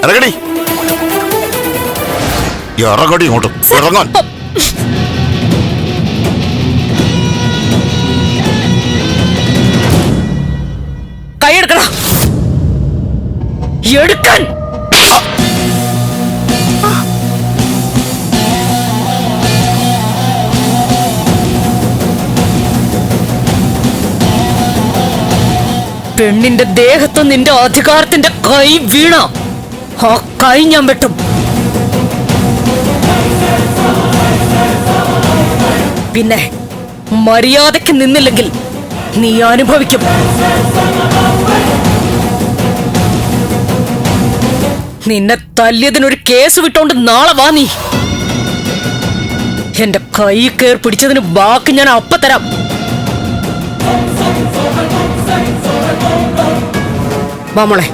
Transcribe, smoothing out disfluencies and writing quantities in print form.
ഇറങ്ങടി, ഇറങ്ങടി ഇങ്ങോട്ട്, ഇറങ്ങാൻ. കൈയെടുക്കടാ, എടുക്കാൻ. പെണ്ണിന്റെ ദേഹത്ത് നിന്റെ അധികാരത്തിന്റെ കൈ വീണ ആ കൈ ഞാൻ വെട്ടും. പിന്നെ മര്യാദയ്ക്ക് നിന്നില്ലെങ്കിൽ നീ അനുഭവിക്കും. നിന്നെ തല്ലിയതിനൊരു കേസ് വിട്ടോണ്ട് നാളെ വാ. നീ എന്റെ കൈ കയർ പിടിച്ചതിന് ബാക്കി ഞാൻ അപ്പ തരാം. വാ മോളെ.